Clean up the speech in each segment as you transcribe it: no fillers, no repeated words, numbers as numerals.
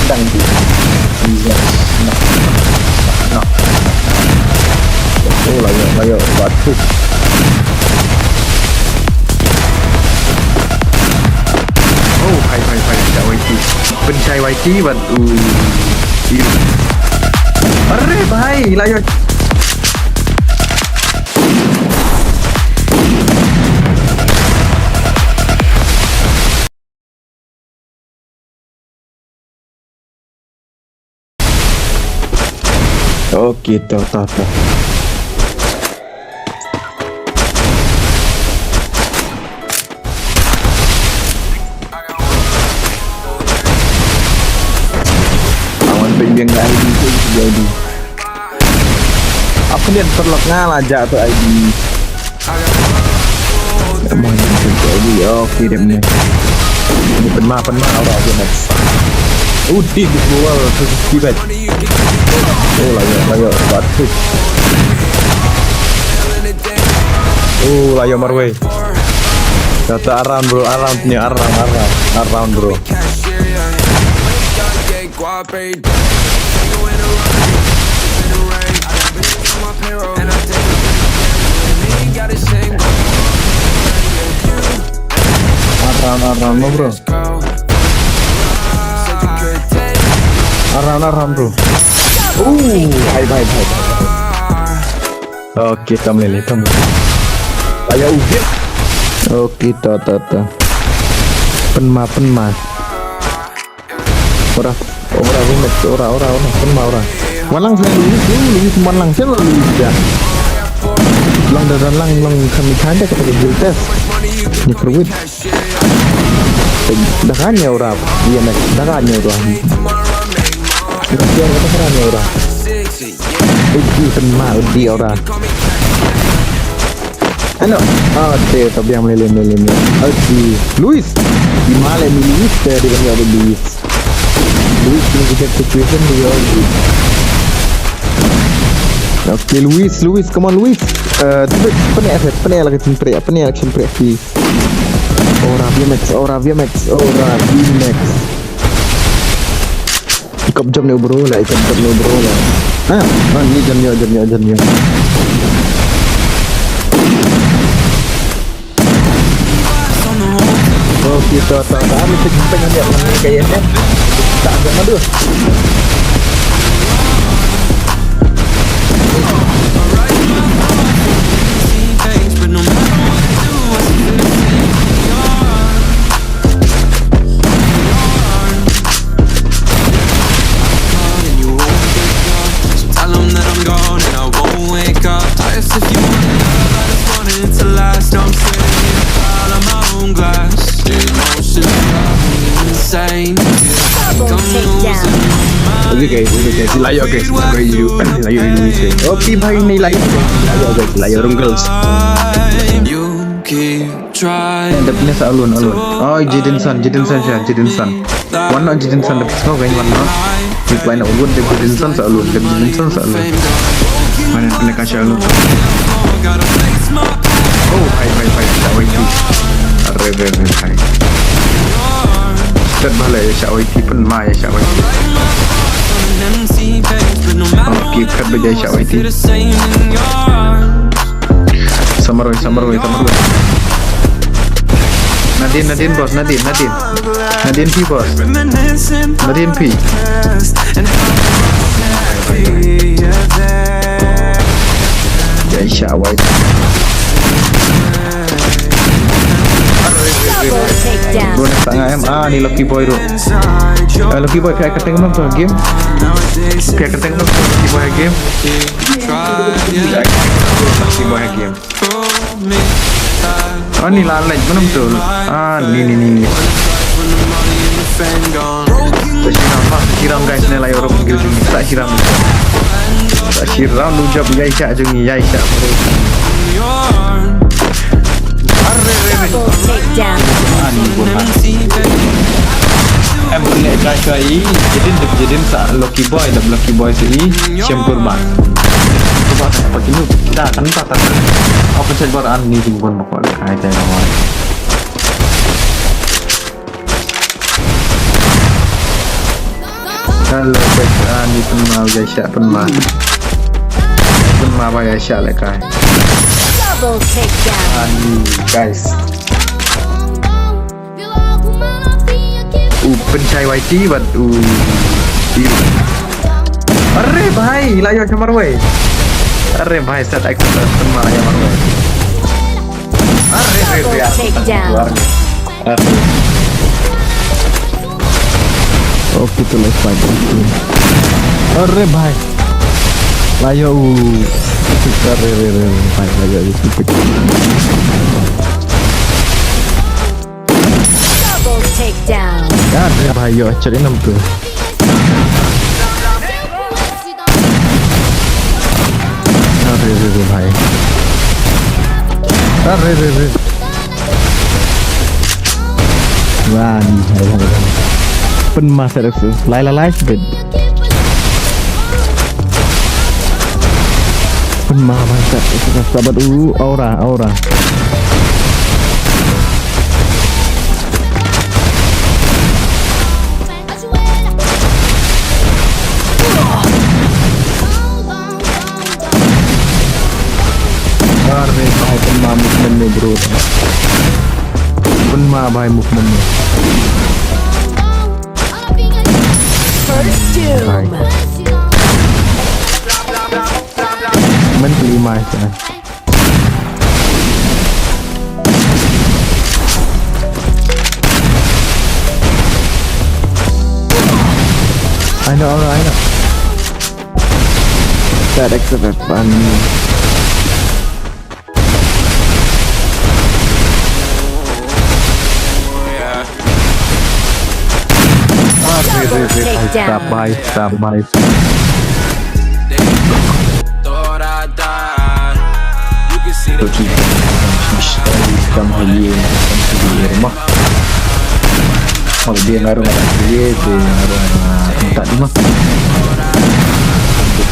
sedang di oh layo batu oh hai cak YT pencai YT batu arre bhai layo oh gitu toh awan pengen nggak ID itu jadi aku lihat terlok ngalaja tuh ID emang itu ID oke deh nih ini penma udah aja next di bawah terus Peit oh layo batu oh layo marway kata around bro around bro around bro around bro hai oke kita meleleh ayo ugit oke tata penma ora rumit ora penma ora walang saya lu cuma lang saya lu ya lang dan lang kami kanda kepada build test ni perwit dahannya ora iya nek dahannya ora biar kata serangnya ora penma di ora ano tapi yang meleleh Luis gimana Luis dari kan ada Luis ini kita situation dia oke Luis come on Luis tapi penel lagi simpre di ora via max ikap jam ni bro lah ni jamnya oh kita tak ada pengen dia kayaknya tak ada madu guys layo Luis oke bhai ini layo rung girls dapetnya alun oh Jidin San warna Jidin San dapat semua kayaknya warna reply nak buat Jidin San alun mana kena kasih alun oh hai cak YT arre hai start bala ya cak YT penma ya cak YT oke kat bejai cak YT Samaroy Nadine bos Nadine P bos Nadine P ya cak YT bonus tengah ni lucky boy tu lucky boy kayak keteng tu game lucky boy game oh ni lalai mana betul ni siram guys ni lah orang panggil jungi tak siram lu jawab Yaisha jungi Yaisha boleh kasih jadi lucky boy sini siam kurban pakai ni kita akan patah apa saja baran ni timbun pokok kait lawan Hello guys, ni penma guys, penma bayar syak lah kan. Double takedown. Guys. Pencai YT but अरे भाई लायो chamar wei. अरे भाई set actor penma yang marwei. Double takedown. Okay तो let's fight. अरे भाई लायो अरे भाई लायो Double takedown. यार भाई यो चले नम तो अरे भाई अरे वाह भाई penma saya rasa lai sedap penma mantap sahabat aura अरे भाई penma movement ni bro penma भाई movement ni First doom. mentally my son. I know. That excellent fun. Sabai. Pergi kamu halian di rumah. Kalau dia ngaruh dia tak di mah.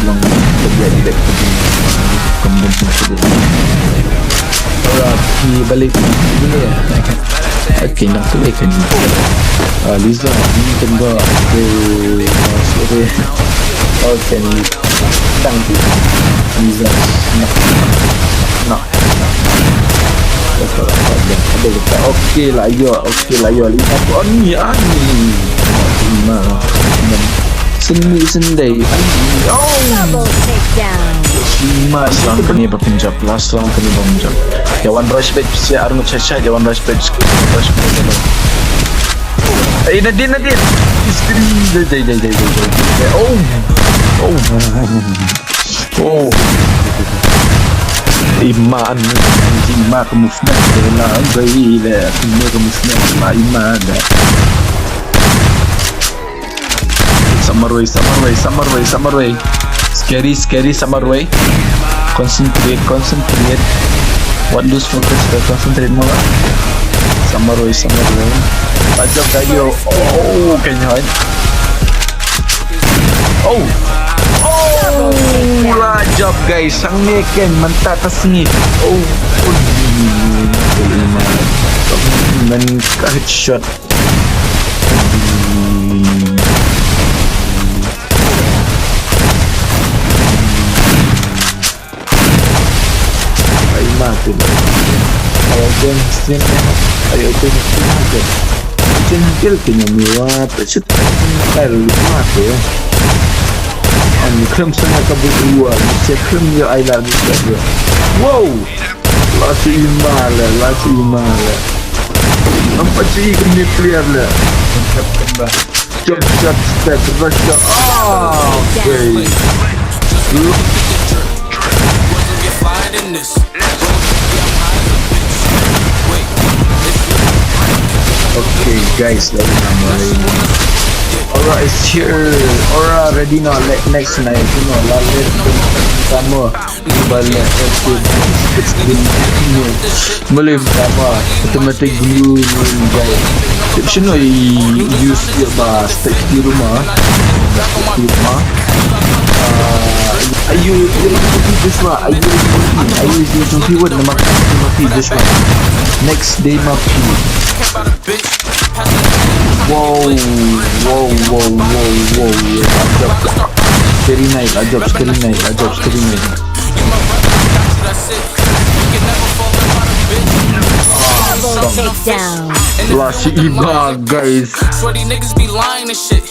Belum terjadi dekat kemudian sudah. Orang balik ini ya. Okey, nak tu ikan. Liza ni tengok ke sore. Okey, tangki. Liza nak. Okey lah yo. Lihat oh ni. Seni sendai. Double takedown. Cima selang kini berpenjab lah, selang kini berpenjab. Jawan respect siapa arung caca, jawan respect. Nadine. Istri. Jai. Oh. Iman ke movement lah, gila. Ini ke movement iman dah. Summer way. Scary summer way. Concentrate. What lose focus? Concentrate more. Summer way. Pajak kayo. Oh, kanya. Oh, lajab guys. Sang neken mantap tasni. Oh. Man headshot. Mati. Ayo jengkel kenya miwat kalau mati ya. Krem sangat kabur krem ya I love you. Wow, lasi imala. Nampak sih kena clear lah. Jump shot step rush shot. Okay. Okay guys, Aura is here. Aura ready now. Next night, let's sama balik it's been boleh sama automatic glue guys. Option use your stick di rumah. I use this one. I use this one. Nama this one. Next day, Wow, wow, wow, wow, wow. Ajab. Steady night, ajab, steady night, ajab, steady night. Double takedown. Wah, si Iba, guys. Sweaty niggas be lying and shit.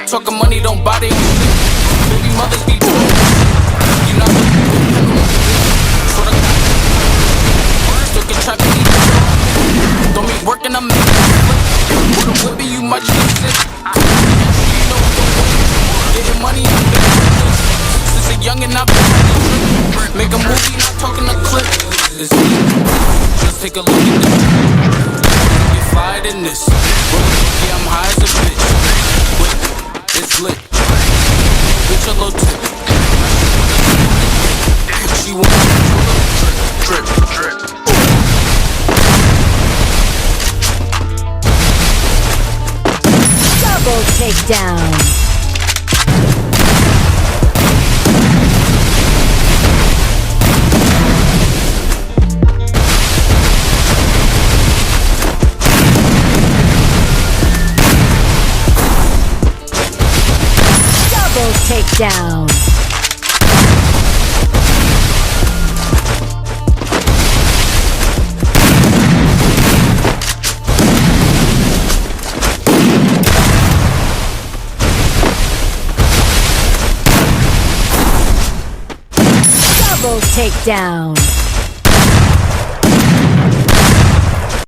Talking money don't buy they shit. Baby mothers be broke. You not still can try to eat. Don't be working, I'm with a whippy, you might just sit. You know getting money, I've been since a youngin', I've been make a movie, not talking a clip. Just take a look at this. Get fired in this. Yeah, I'm high as a bitch. It's lit. Bitch, a little tip. She want drip, drip. Double takedown. Double takedown. Double takedown.